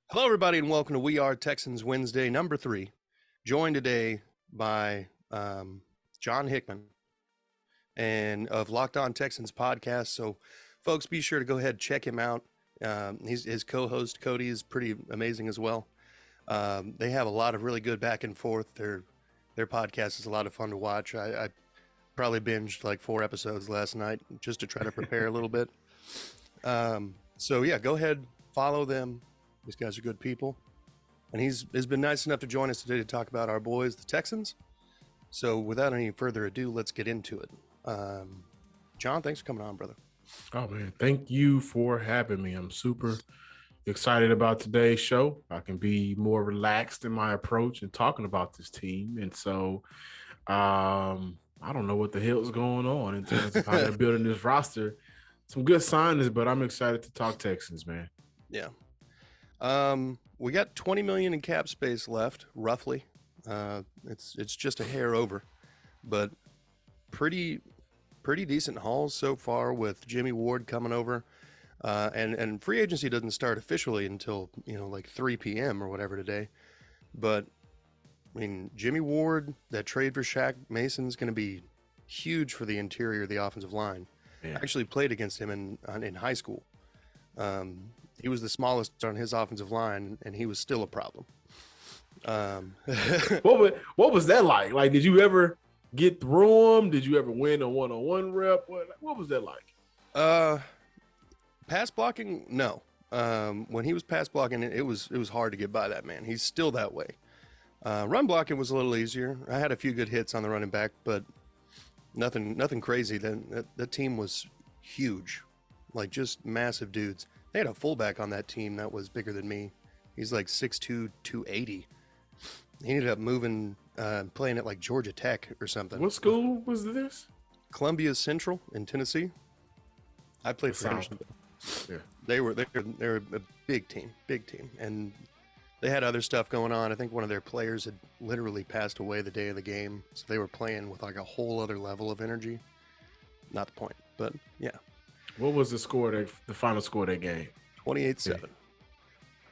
Hello, everybody, and welcome to We Are Texans Wednesday, number 3. Joined today by John Hickman and of Locked On Texans podcast. So, folks, be sure to go ahead and check him out. His co-host Cody is pretty amazing as well. They have a lot of really good back and forth. Their podcast is a lot of fun to watch. I probably binged like 4 episodes last night just to try to prepare a little bit. So yeah, go ahead, follow them. These guys are good people. And he's been nice enough to join us today to talk about our boys, the Texans. So without any further ado, let's get into it. John, thanks for coming on, brother. Oh, man, thank you for having me. I'm super excited about today's show. I can be more relaxed in my approach and talking about this team. And so I don't know what the hell is going on in terms of how they're building this roster. Some good signings, but I'm excited to talk Texans, man. Yeah. We got $20 million in cap space left, roughly. It's just a hair over, but pretty decent hauls so far with Jimmy Ward coming over. And free agency doesn't start officially until, like 3 p.m. or whatever today. But I mean, Jimmy Ward, that trade for Shaq Mason's going to be huge for the interior of the offensive line. Yeah. I actually played against him in high school. He was the smallest on his offensive line, and he was still a problem. What was that like? Like, did you ever get through him? Did you ever win a one-on-one rep? What was that like? Pass blocking, no. When he was pass blocking, it was hard to get by that man. He's still that way. Run blocking was a little easier. I had a few good hits on the running back, but nothing crazy. That team was huge, like just massive dudes. They had a fullback on that team that was bigger than me. He's like 6'2", 280. He ended up moving, playing at like Georgia Tech or something. What school was this? Columbia Central in Tennessee. I played for Henderson. Yeah. They were a big team, and they had other stuff going on. I think one of their players had literally passed away the day of the game, so they were playing with like a whole other level of energy. Not the point, but yeah. What was the final score of that game? 28-7.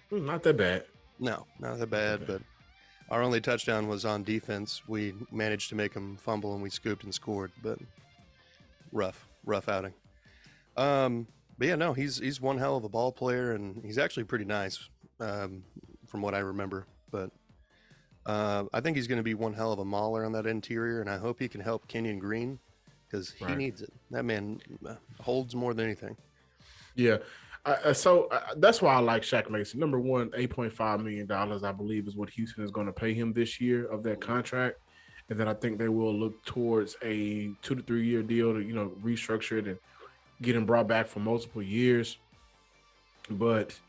Not that bad. No, not that bad, but our only touchdown was on defense. We managed to make them fumble, and we scooped and scored, but rough outing. But yeah, no, he's one hell of a ball player, and he's actually pretty nice from what I remember. But I think he's going to be one hell of a mauler on that interior, and I hope he can help Kenyon Green because he needs it. That man holds more than anything. Yeah. So that's why I like Shaq Mason. Number one, $8.5 million, I believe, is what Houston is going to pay him this year of that contract. And then I think they will look towards a 2 to 3 year deal to, restructure it and get him brought back for multiple years. But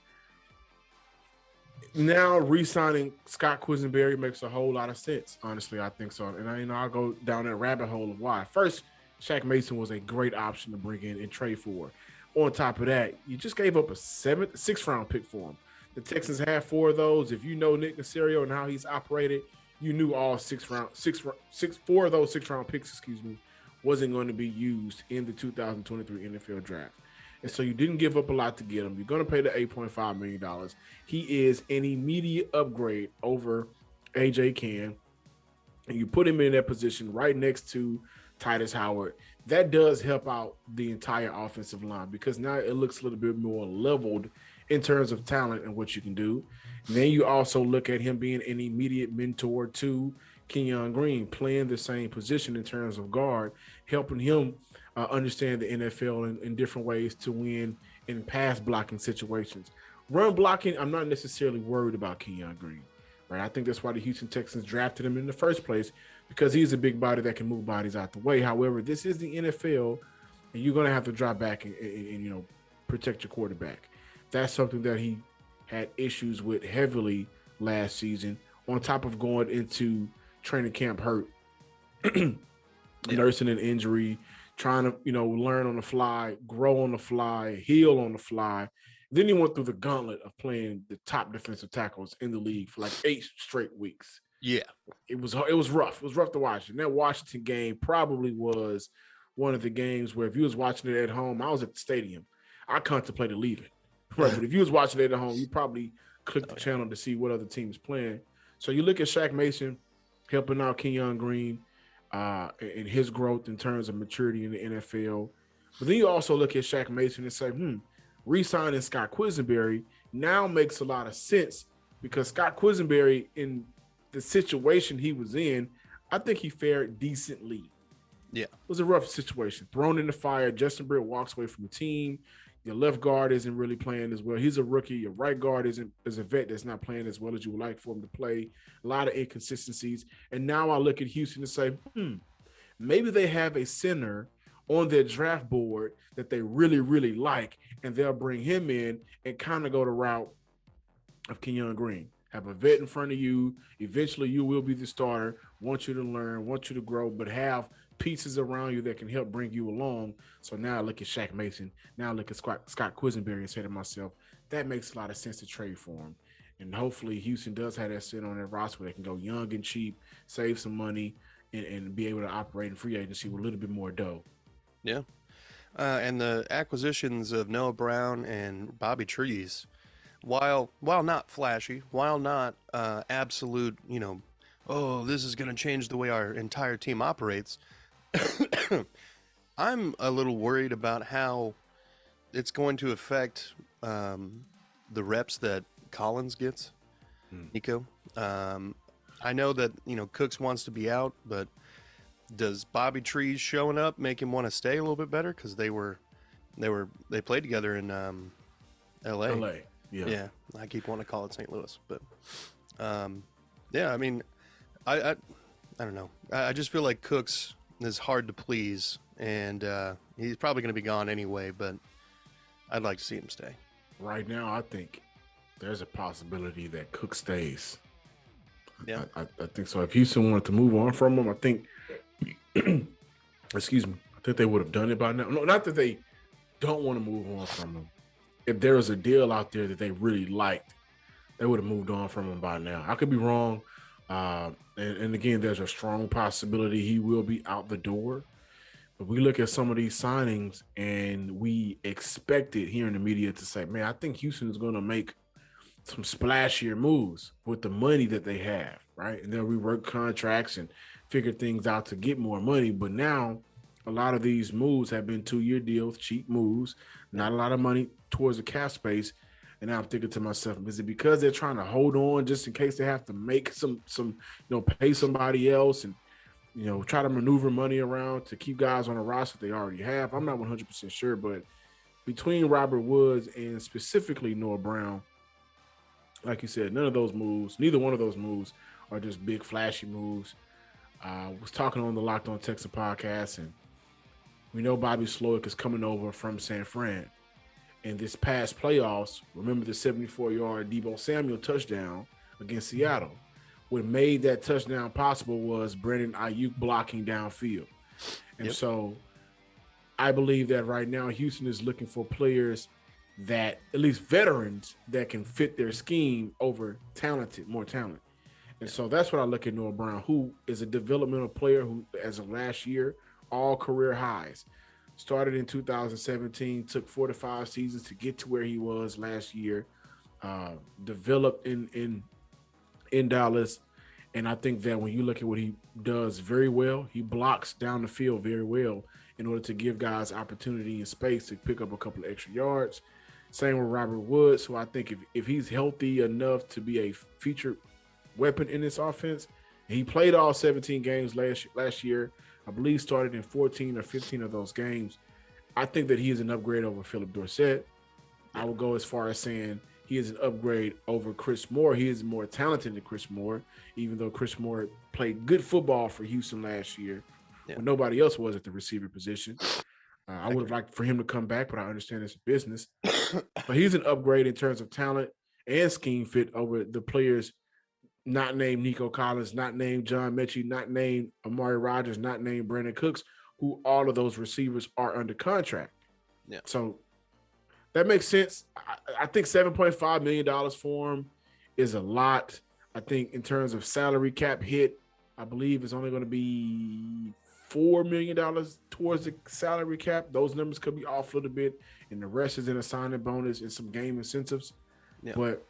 now re-signing Scott Quisenberry makes a whole lot of sense. Honestly, I think so. And I'll go down that rabbit hole of why. First, Shaq Mason was a great option to bring in and trade for. On top of that, you just gave up a 6th-round pick for him. The Texans had 4 of those. If you know Nick Caserio and how he's operated, you knew all 4 of those 6th-round picks, wasn't going to be used in the 2023 NFL draft. And so you didn't give up a lot to get him. You're going to pay the $8.5 million. He is an immediate upgrade over A.J. Cann. And you put him in that position right next to Titus Howard. That does help out the entire offensive line because now it looks a little bit more leveled in terms of talent and what you can do. And then you also look at him being an immediate mentor to Kenyon Green, playing the same position in terms of guard, helping him understand the NFL in different ways to win in pass blocking situations. Run blocking, I'm not necessarily worried about Kenyon Green. Right? I think that's why the Houston Texans drafted him in the first place, because he's a big body that can move bodies out the way. However, this is the NFL, and you're going to have to drop back and protect your quarterback. That's something that he had issues with heavily last season, on top of going into training camp hurt, nursing an injury, trying to, learn on the fly, grow on the fly, heal on the fly. Then he went through the gauntlet of playing the top defensive tackles in the league for like 8 straight weeks. Yeah. It was rough. It was rough to watch. And that Washington game probably was one of the games where if you was watching it at home, I was at the stadium. I contemplated leaving. Right. But if you was watching it at home, you probably click the channel to see what other teams playing. So you look at Shaq Mason helping out Kenyon Green in his growth in terms of maturity in the NFL. But then you also look at Shaq Mason and say, re-signing Scott Quisenberry now makes a lot of sense because Scott Quisenberry, in the situation he was in, I think he fared decently. Yeah. It was a rough situation. Thrown in the fire. Justin Britt walks away from the team. Your left guard isn't really playing as well. He's a rookie. Your right guard is a vet that's not playing as well as you would like for him to play. A lot of inconsistencies. And now I look at Houston and say, maybe they have a center on their draft board that they really, really like, and they'll bring him in and kind of go the route of Kenyon Green. Have a vet in front of you. Eventually, you will be the starter. Want you to learn, want you to grow, but have pieces around you that can help bring you along. So now I look at Shaq Mason. Now I look at Scott Quisenberry and say to myself, that makes a lot of sense to trade for him. And hopefully Houston does have that sit on their roster where they can go young and cheap, save some money, and be able to operate in free agency with a little bit more dough. Yeah. And the acquisitions of Noah Brown and Bobby Trees, while not flashy, while not absolute, this is going to change the way our entire team operates, I'm a little worried about how it's going to affect the reps that Collins gets, Nico. I know that, Cooks wants to be out, but does Bobby Trees showing up make him want to stay a little bit better? Because they played together in LA. Yeah. I keep wanting to call it St. Louis, but I mean, I don't know. I just feel like Cooks is hard to please, and he's probably going to be gone anyway. But I'd like to see him stay. Right now, I think there's a possibility that Cook stays. Yeah, I think so. If Houston wanted to move on from him, I think. Excuse me. I think they would have done it by now. No, not that they don't want to move on from him. If there was a deal out there that they really liked, they would have moved on from him by now. I could be wrong. And again, there's a strong possibility he will be out the door. But we look at some of these signings and we expected here in the media to say, man, I think Houston is going to make some splashier moves with the money that they have, right? And they'll rework contracts and figure things out to get more money. But now a lot of these moves have been 2-year deals, cheap moves, not a lot of money towards the cap space. And now I'm thinking to myself, is it because they're trying to hold on just in case they have to make some pay somebody else and, try to maneuver money around to keep guys on the roster they already have? I'm not 100% sure, but between Robert Woods and specifically Noah Brown, like you said, neither one of those moves are just big flashy moves. I was talking on the Locked On Texans podcast, and we know Bobby Slowick is coming over from San Fran. In this past playoffs, remember the 74-yard Deebo Samuel touchdown against Seattle. What made that touchdown possible was Brandon Ayuk blocking downfield. And so I believe that right now Houston is looking for players that, at least veterans, that can fit their scheme over more talent. And so that's what I look at Noah Brown, who is a developmental player who, as of last year, all career highs. Started in 2017, took 4 to 5 seasons to get to where he was last year. Developed in Dallas, and I think that when you look at what he does very well, he blocks down the field very well in order to give guys opportunity and space to pick up a couple of extra yards. Same with Robert Woods, who I think if he's healthy enough to be a featured weapon in this offense, he played all 17 games last year. I believe started in 14 or 15 of those games. I think that he is an upgrade over Philip Dorsett. I would go as far as saying he is an upgrade over Chris Moore. He is more talented than Chris Moore, even though Chris Moore played good football for Houston last year when nobody else was at the receiver position. I would have liked for him to come back, but I understand it's a business. But he's an upgrade in terms of talent and scheme fit over the players not named Nico Collins, not named John Mechie, not named Amari Rodgers, not named Brandon Cooks, who all of those receivers are under contract. Yeah. So that makes sense. I think $7.5 million for him is a lot. I think in terms of salary cap hit, I believe it's only going to be $4 million towards the salary cap. Those numbers could be off a little bit, and the rest is in a signing bonus and some game incentives. Yeah. But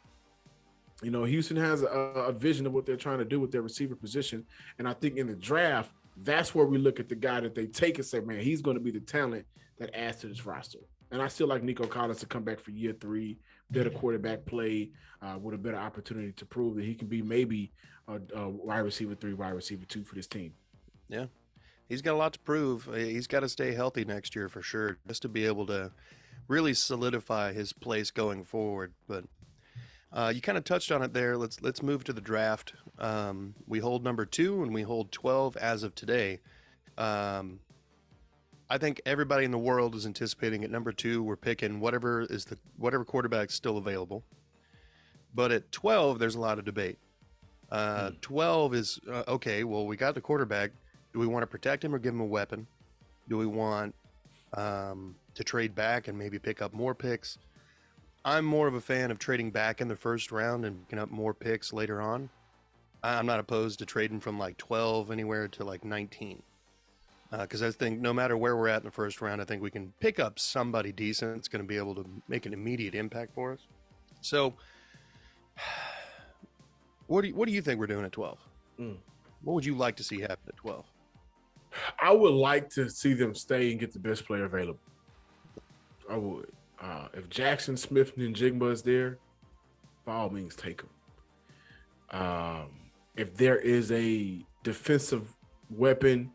Houston has a vision of what they're trying to do with their receiver position. And I think in the draft, that's where we look at the guy that they take and say, man, he's going to be the talent that adds to this roster. And I still like Nico Collins to come back for year 3, better quarterback play, with a better opportunity to prove that he can be maybe a wide receiver 3, wide receiver 2 for this team. Yeah. He's got a lot to prove. He's got to stay healthy next year for sure, just to be able to really solidify his place going forward. But you kind of touched on it there. Let's move to the draft. We hold number 2 and we hold 12 as of today. I think everybody in the world is anticipating at number 2 we're picking whatever quarterback's still available. But at 12, there's a lot of debate. 12 is okay. Well, we got the quarterback. Do we want to protect him or give him a weapon? Do we want to trade back and maybe pick up more picks? I'm more of a fan of trading back in the first round and picking up more picks later on. I'm not opposed to trading from like 12 anywhere to like 19. Because I think no matter where we're at in the first round, I think we can pick up somebody decent that's going to be able to make an immediate impact for us. So, what do you think we're doing at 12? What would you like to see happen at 12? I would like to see them stay and get the best player available. I would. If Jackson Smith and Njigba is there, by all means, take him. If there is a defensive weapon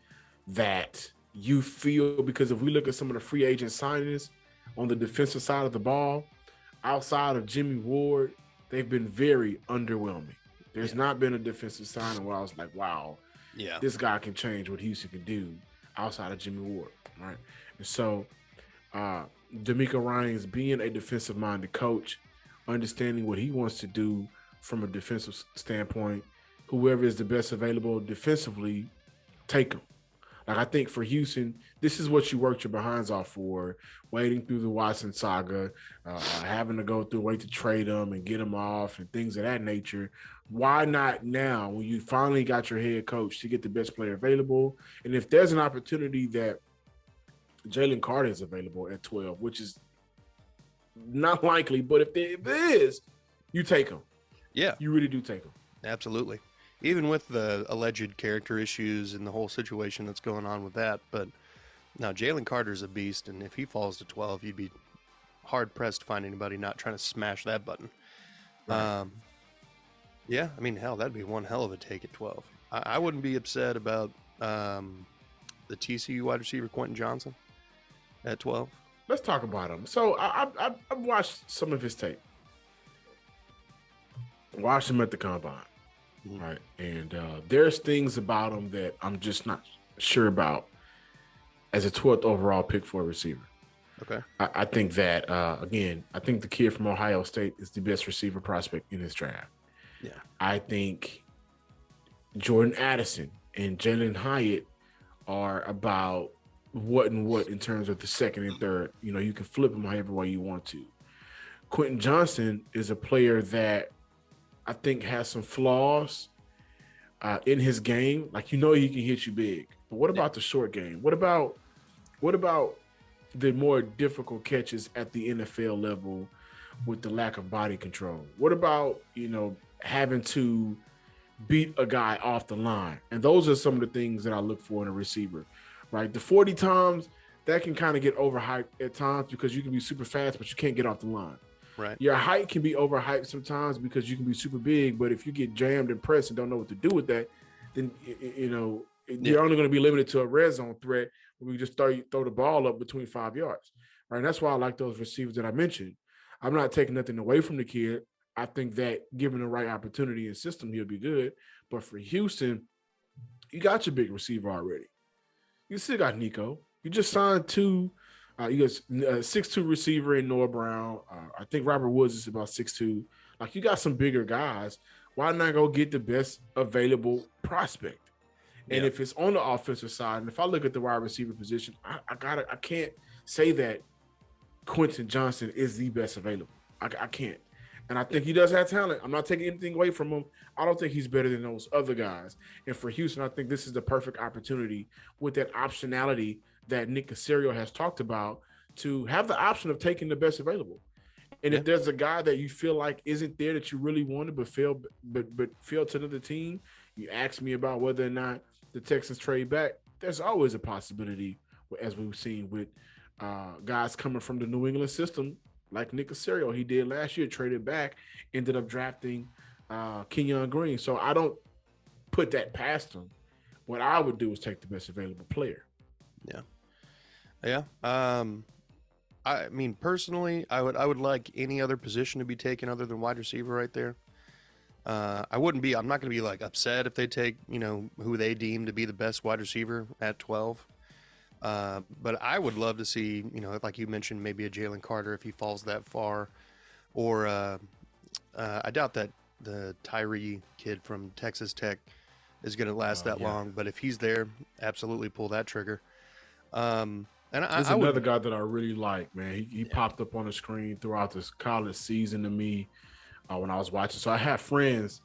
that you feel, because if we look at some of the free agent signings on the defensive side of the ball, outside of Jimmy Ward, they've been very underwhelming. There's not been a defensive signing where I was like, wow, this guy can change what Houston can do outside of Jimmy Ward, right? And so D'Amico Ryans being a defensive-minded coach, understanding what he wants to do from a defensive standpoint, whoever is the best available defensively, take him. Like, I think for Houston, this is what you worked your behinds off for, waiting through the Watson saga, having to go through, wait to trade them and get them off and things of that nature. Why not now, when you finally got your head coach, to get the best player available? And if there's an opportunity that Jalen Carter is available at 12, which is not likely, but if there is, you take him. Yeah. You really do take him. Absolutely. Even with the alleged character issues and the whole situation that's going on with that. But now Jalen Carter's a beast, and if he falls to 12, you'd be hard-pressed to find anybody not trying to smash that button. Right. Yeah, I mean, hell, that'd be one hell of a take at 12. I wouldn't be upset about the TCU wide receiver Quentin Johnson at 12. Let's talk about him. So I've watched some of his tape. Watched him at the combine. Right. And there's things about him that I'm just not sure about as a 12th overall pick for a receiver. Okay. I think that, again, I think the kid from Ohio State is the best receiver prospect in this draft. Yeah. I think Jordan Addison and Jalen Hyatt are about what in terms of the second and third. You can flip them however way you want to. Quentin Johnson is a player that I think has some flaws in his game. Like, he can hit you big. But what about the short game? What about the more difficult catches at the NFL level with the lack of body control? What about, having to beat a guy off the line? And those are some of the things that I look for in a receiver, right? The 40 times, that can kind of get overhyped at times because you can be super fast, but you can't get off the line. Right. Your height can be overhyped sometimes because you can be super big, but if you get jammed and pressed and don't know what to do with that, then you're only going to be limited to a red zone threat where we just throw the ball up between 5 yards. Right. And that's why I like those receivers that I mentioned. I'm not taking nothing away from the kid. I think that given the right opportunity and system, he'll be good. But for Houston, you got your big receiver already. You still got Nico. You just signed two. You got a 6'2" receiver in Noah Brown. I think Robert Woods is about 6'2". Like, you got some bigger guys. Why not go get the best available prospect? And if it's on the offensive side, and if I look at the wide receiver position, I can't say that Quentin Johnson is the best available. I can't. And I think he does have talent. I'm not taking anything away from him. I don't think he's better than those other guys. And for Houston, I think this is the perfect opportunity with that optionality that Nick Caserio has talked about, to have the option of taking the best available. And Yeah. if there's a guy that you feel like isn't there that you really wanted but failed to another team, you ask me about whether or not the Texans trade back. There's always a possibility, as we've seen with guys coming from the New England system, like Nick Caserio. He did last year, traded back, ended up drafting Kenyon Green. So I don't put that past him. What I would do is take the best available player. Yeah. I mean, personally, I would like any other position to be taken other than wide receiver right there. I'm not going to be like upset if they take, who they deem to be the best wide receiver at 12. But I would love to see, like you mentioned, maybe a Jalen Carter if he falls that far, or I doubt that the Tyree kid from Texas Tech is going to last that long. But if he's there, absolutely pull that trigger. And There's another guy that I really like, man. He popped up on the screen throughout this college season to me when I was watching. So I have friends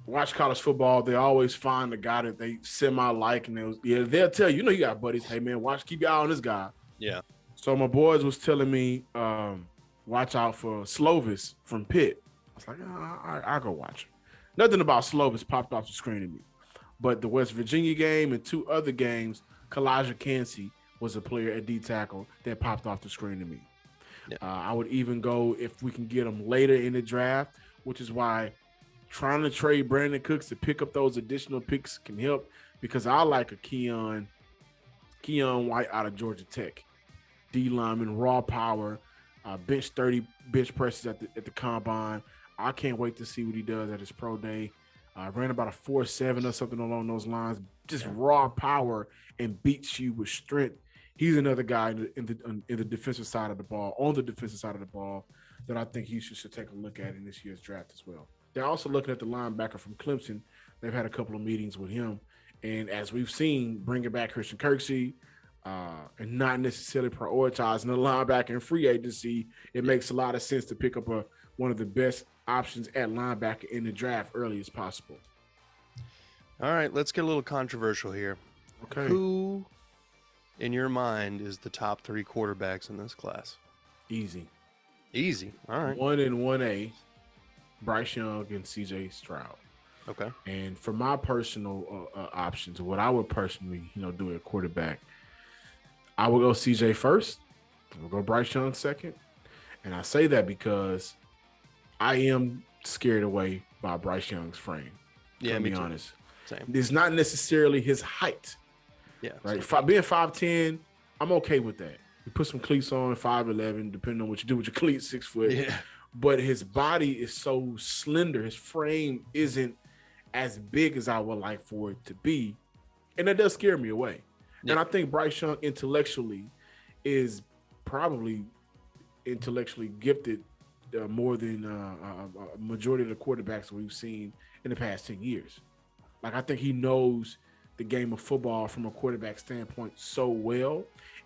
watch college football. They always find the guy that they semi-like, and they'll tell you, you got buddies. Hey, man, keep your eye on this guy. Yeah. So my boys was telling me, watch out for Slovis from Pitt. I was like, I'll go watch him. Nothing about Slovis popped off the screen to me. But the West Virginia game and 2 other games, Kalijah Kancey was a player at D tackle that popped off the screen to me. Yeah. I would even go if we can get him later in the draft, which is why trying to trade Brandon Cooks to pick up those additional picks can help, because I like a Keon White out of Georgia Tech. D lineman, raw power, bench 30 bench presses at the combine. I can't wait to see what he does at his pro day. Ran about a 4.7 or something along those lines. Just raw power and beats you with strength. He's another guy in the defensive side of the ball, on the defensive side of the ball, that I think you should take a look at in this year's draft as well. They're also looking at the linebacker from Clemson. They've had a couple of meetings with him. And as we've seen, bringing back Christian Kirksey and not necessarily prioritizing the linebacker in free agency, it makes a lot of sense to pick up one of the best options at linebacker in the draft early as possible. All right, let's get a little controversial here. Okay. Who, in your mind, is the top 3 quarterbacks in this class? Easy. All right. 1 and 1A, Bryce Young and CJ Stroud. Okay. And for my personal options, what I would personally, do at quarterback, I would go CJ first. We'll go Bryce Young second. And I say that because I am scared away by Bryce Young's frame. Yeah, to be honest. Same. It's not necessarily his height. Yeah. Right. Being 5'10", I'm okay with that. You put some cleats on, 5'11", depending on what you do with your cleats, 6 foot. Yeah. But his body is so slender. His frame isn't as big as I would like for it to be. And that does scare me away. Yeah. And I think Bryce Young intellectually is probably intellectually gifted more than a majority of the quarterbacks we've seen in the past 10 years. Like, I think he knows the game of football from a quarterback standpoint so well.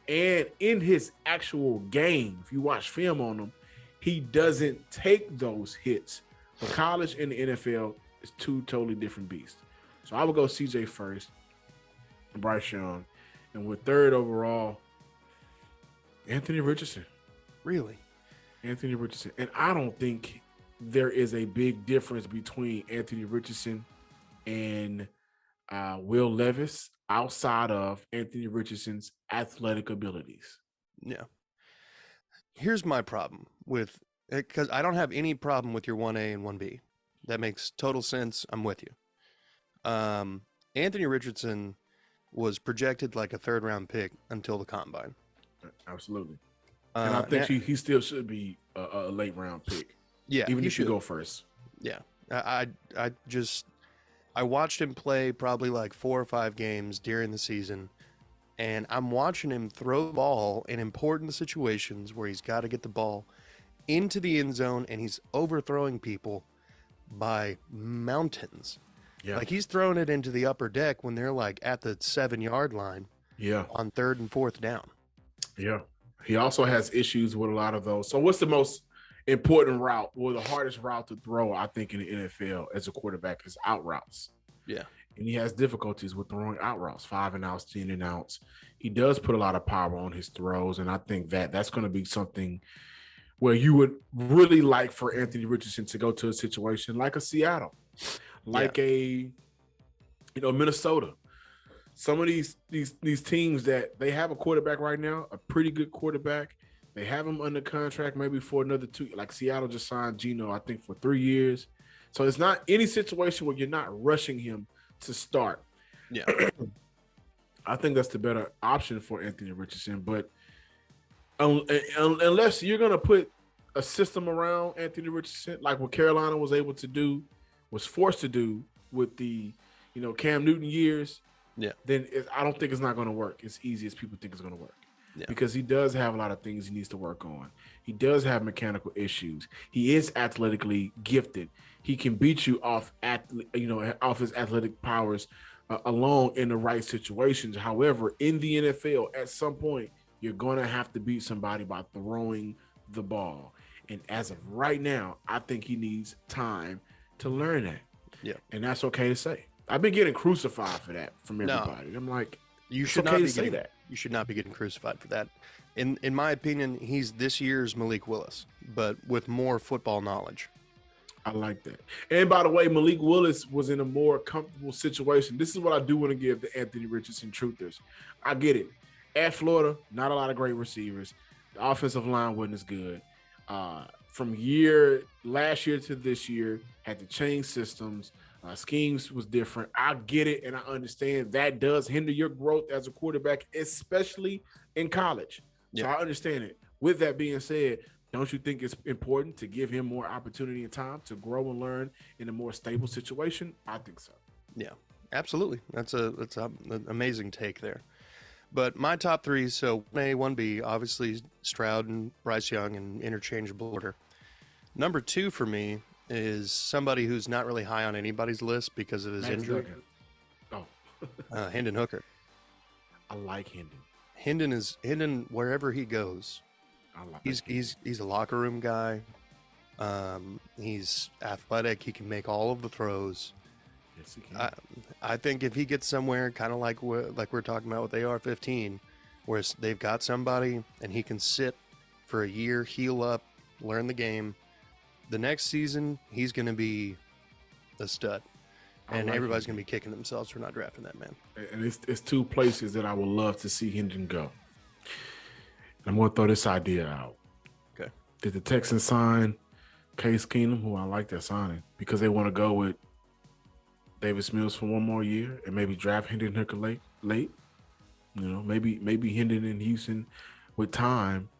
And in his actual game, if you watch film on him, he doesn't take those hits. But college and the NFL is 2 totally different beasts. So I would go CJ first, Bryce Young, and with 3rd overall, Anthony Richardson. Really? Anthony Richardson. And I don't think there is a big difference between Anthony Richardson and Will Levis outside of Anthony Richardson's athletic abilities. Yeah. Here's my problem with it, because I don't have any problem with your 1A and 1B. That makes total sense. I'm with you. Anthony Richardson was projected like a 3rd round pick until the combine. Absolutely. And I think he still should be a late round pick. Yeah. Even if you go first. Yeah. I watched him play probably like 4 or 5 games during the season, and I'm watching him throw the ball in important situations where he's got to get the ball into the end zone, and he's overthrowing people by mountains. Yeah. Like, he's throwing it into the upper deck when they're like at the 7-yard line. Yeah. On 3rd and 4th down. Yeah. He also has issues with a lot of those. So what's the most important route, or the hardest route to throw, I think, in the NFL as a quarterback, is out routes. Yeah. And he has difficulties with throwing out routes, 5 and outs, 10 and outs. He does put a lot of power on his throws, and I think that's going to be something where you would really like for Anthony Richardson to go to a situation like a Seattle, like a Minnesota. Some of these teams that they have a quarterback right now, a pretty good quarterback. They have him under contract maybe for another 2. Like Seattle just signed Geno, I think, for 3 years. So it's not any situation where you're not rushing him to start. Yeah. I think that's the better option for Anthony Richardson. But unless you're going to put a system around Anthony Richardson, like what Carolina was able to do, was forced to do with the, Cam Newton years, then I don't think it's not going to work as easy as people think it's going to work. Yeah. Because he does have a lot of things he needs to work on. He does have mechanical issues. He is athletically gifted. He can beat you off his athletic powers alone in the right situations. However, in the NFL, at some point, you're going to have to beat somebody by throwing the ball. And as of right now, I think he needs time to learn that. Yeah. And that's okay to say. I've been getting crucified for that from everybody. I'm like, you should not be saying that. You should not be getting crucified for that. In my opinion, he's this year's Malik Willis, but with more football knowledge. I like that. And by the way, Malik Willis was in a more comfortable situation. This is what I do want to give the Anthony Richardson truthers. I get it. At Florida, not a lot of great receivers. The offensive line wasn't as good. From last year to this year, had to change systems. Schemes was different. I get it, and I understand that does hinder your growth as a quarterback, especially in college. So I understand it. With that being said, don't you think it's important to give him more opportunity and time to grow and learn in a more stable situation? I think so. Yeah, absolutely. That's an amazing take there. But my top 3, so 1A, 1B, obviously Stroud and Bryce Young in interchangeable order. Number 2 for me is somebody who's not really high on anybody's list because of his injury. Hendon Hooker. I like Hendon. Hendon wherever he goes. He's a locker room guy. He's athletic. He can make all of the throws. Yes, he can. I think if he gets somewhere, kind of like we're talking about with AR-15, where they've got somebody and he can sit for a year, heal up, learn the game. The next season, he's going to be a stud. And everybody's going to be kicking themselves for not drafting that man. And it's 2 places that I would love to see Hendon go. I'm going to throw this idea out. Okay. Did the Texans sign Case Keenum, who I like that signing, because they want to go with Davis Mills for 1 more year and maybe draft Hendon Hooker late? Maybe Hendon in Houston with time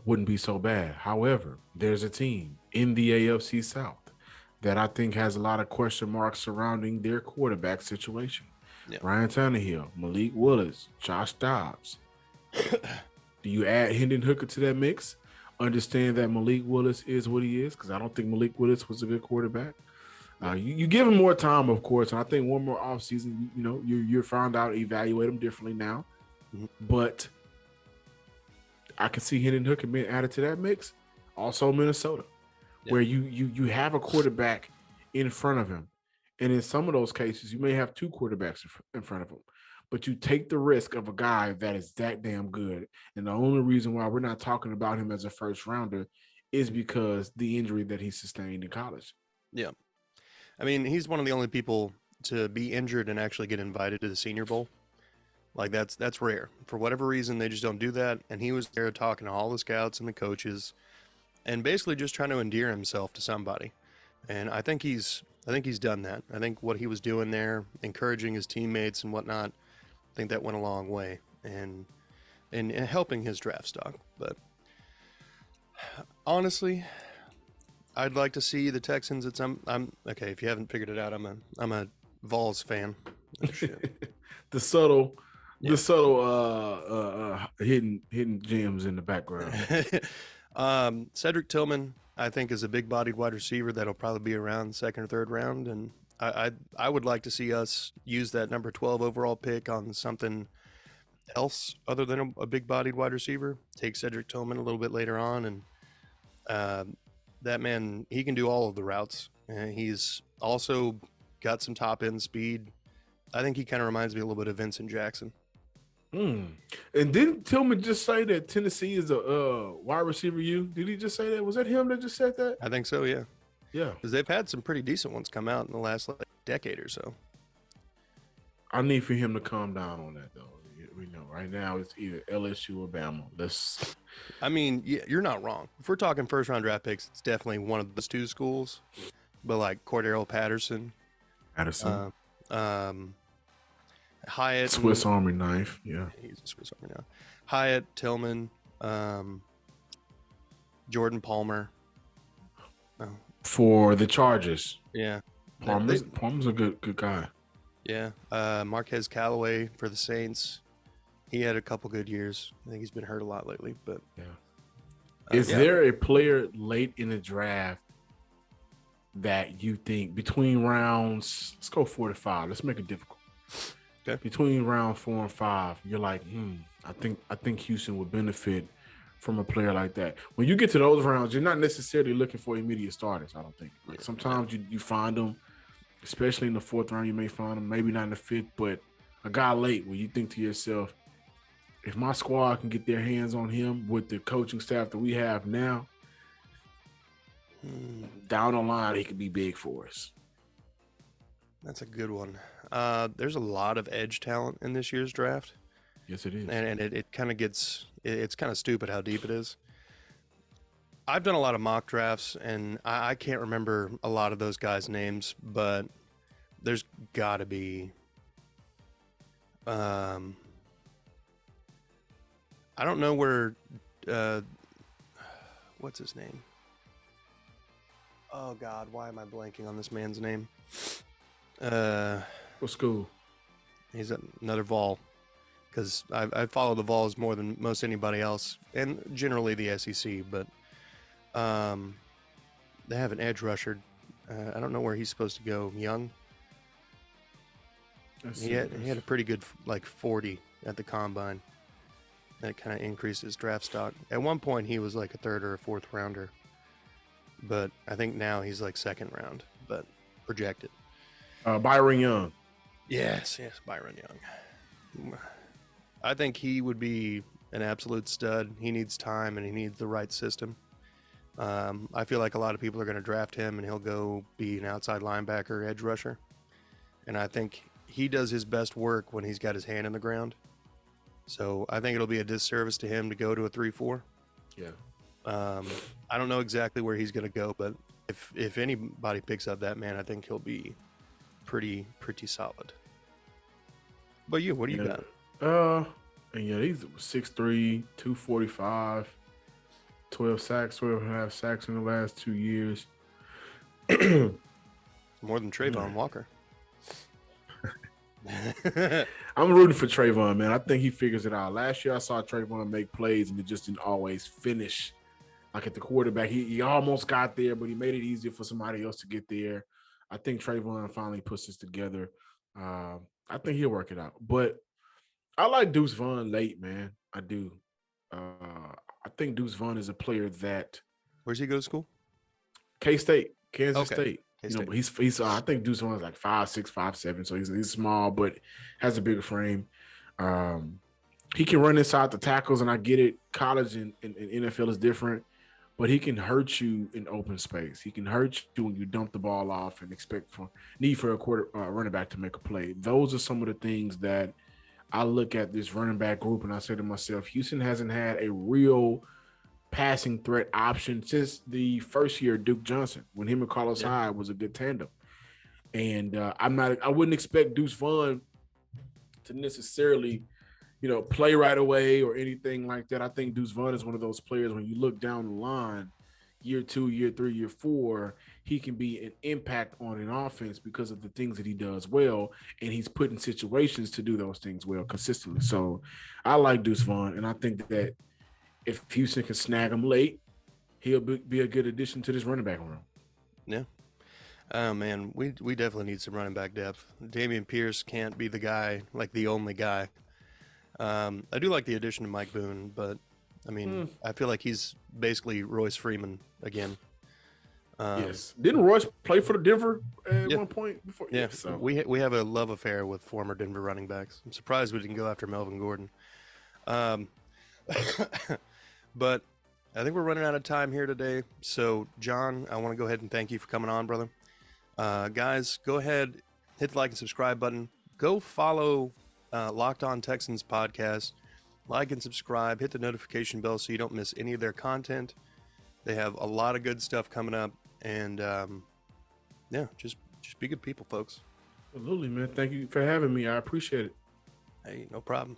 wouldn't be so bad. However, there's a team in the AFC South that I think has a lot of question marks surrounding their quarterback situation. Yeah. Ryan Tannehill, Malik Willis, Josh Dobbs. Do you add Hendon Hooker to that mix? Understand that Malik Willis is what he is, because I don't think Malik Willis was a good quarterback. You give him more time, of course, and I think 1 more offseason, you're found out, evaluate him differently now. Mm-hmm. But I can see Hendon Hooker being added to that mix. Also Minnesota, where you have a quarterback in front of him. And in some of those cases, you may have 2 quarterbacks in front of him. But you take the risk of a guy that is that damn good. And the only reason why we're not talking about him as a first rounder is because the injury that he sustained in college. Yeah. I mean, he's one of the only people to be injured and actually get invited to the Senior Bowl. Like, that's rare. For whatever reason, they just don't do that. And he was there talking to all the scouts and the coaches and basically just trying to endear himself to somebody. And I think he's done that. I think what he was doing there, encouraging his teammates and whatnot, I think that went a long way and helping his draft stock. But honestly, I'd like to see the Texans at some. Okay. If you haven't figured it out, I'm a Vols fan. Oh, shit. the subtle hidden gems in the background. Cedric Tillman, I think, is a big-bodied wide receiver that'll probably be around 2nd or 3rd round, and I would like to see us use that number 12 overall pick on something else other than a big-bodied wide receiver. Take Cedric Tillman a little bit later on, and that man, he can do all of the routes. He's also got some top-end speed. I think he kind of reminds me a little bit of Vincent Jackson. And didn't Tillman just say that Tennessee is a wide receiver U? Did he just say that? Was that him that just said that? I think so, yeah. Yeah. Because they've had some pretty decent ones come out in the last decade or so. I need for him to calm down on that, though. We know right now it's either LSU or Bama. I mean, yeah, you're not wrong. If we're talking first-round draft picks, it's definitely one of those two schools. But like Cordero Patterson, Hyatt, Swiss Army knife. Yeah, he's a Swiss Army knife. Hyatt, Tillman, Jordan Palmer. For the Chargers. Yeah, Palmer's a good guy. Yeah, Marquez Callaway for the Saints. He had a couple good years. I think he's been hurt a lot lately, but yeah. Is there a player late in the draft that you think between rounds? Let's go 4 to 5. Let's make it difficult. Okay. Between round 4 and 5, you're like, I think Houston would benefit from a player like that. When you get to those rounds, you're not necessarily looking for immediate starters. I don't think. Like sometimes you find them, especially in the 4th round. You may find them, maybe not in the 5th, but a guy late where you think to yourself, if my squad can get their hands on him with the coaching staff that we have now, down the line, he could be big for us. That's a good one. There's a lot of edge talent in this year's draft. Yes, it is. And it kind of gets, it's kind of stupid how deep it is. I've done a lot of mock drafts, and I can't remember a lot of those guys' names, but there's got to be, I don't know where, what's his name? Oh, God, why am I blanking on this man's name? What school? He's another Vol, because I follow the Vols more than most anybody else, and generally the SEC, but they have an edge rusher. I don't know where he's supposed to go. Young? He had a pretty good, 40 at the combine. That kind of increased his draft stock. At one point, he was like a 3rd or a 4th rounder. But I think now he's like 2nd round, but projected. Byron Young. Yes, Byron Young. I think he would be an absolute stud. He needs time and he needs the right system. I feel like a lot of people are going to draft him and he'll go be an outside linebacker, edge rusher. And I think he does his best work when he's got his hand in the ground. So I think it'll be a disservice to him to go to a 3-4. Yeah. I don't know exactly where he's going to go, but if anybody picks up that man, I think he'll be pretty solid. But what do you got? He's 6'3", 245, 12 and a half sacks in the last 2 years. More than Trayvon Walker. I'm rooting for Trayvon, man. I think he figures it out. Last year, I saw Trayvon make plays, and it just didn't always finish. Like at the quarterback, he almost got there, but he made it easier for somebody else to get there. I think Trayvon finally puts this together. I think he'll work it out. But I like Deuce Vaughn late, man. I do. I think Deuce Vaughn is a player that. Where's he go to school? K-State, Kansas State. K-State. But he's. I think Deuce Vaughn is like 5'6", 5'7", so he's small, but has a bigger frame. He can run inside the tackles, and I get it. College and NFL is different, but he can hurt you in open space. He can hurt you when you dump the ball off and need for a running back to make a play. Those are some of the things that I look at this running back group, and I say to myself, Houston hasn't had a real passing threat option since the first year Duke Johnson, when him and Carlos Hyde was a good tandem. And I wouldn't expect Deuce Vaughn to necessarily, play right away or anything like that. I think Deuce Vaughn is one of those players when you look down the line, year 2, year 3, year 4, he can be an impact on an offense because of the things that he does well, and he's put in situations to do those things well consistently. So I like Deuce Vaughn, and I think that if Houston can snag him late, he'll be a good addition to this running back room. Yeah. Oh, man, we definitely need some running back depth. Dameon Pierce can't be the guy, like the only guy. I do like the addition to Mike Boone, but, I mean, I feel like he's basically Royce Freeman again. Yes. Didn't Royce play for the Denver at Yeah. one point before? Yeah. So We have a love affair with former Denver running backs. I'm surprised we didn't go after Melvin Gordon. Um, but I think we're running out of time here today. So, John, I want to go ahead and thank you for coming on, brother. Guys, go ahead, hit the like and subscribe button. Go follow Locked On Texans podcast. Like and subscribe. Hit the notification bell so you don't miss any of their content. They have a lot of good stuff coming up. And, yeah, just be good people, folks. absolutely, man. Thank you for having me. I appreciate it. Hey, no problem.